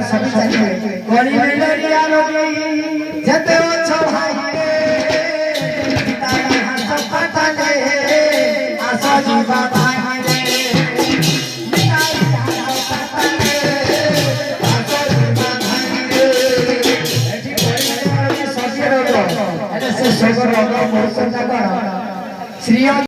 बड़ी मेलरिया रोगी जते ओछो भाई रे तारा हाथ पटले आशा जीवा भाई रे मिटाई हाथ पटले आशा जीवा भाई रे एठी बड़ी मेलरिया ससिरो एने से सगर रोग मोर संजा करा श्री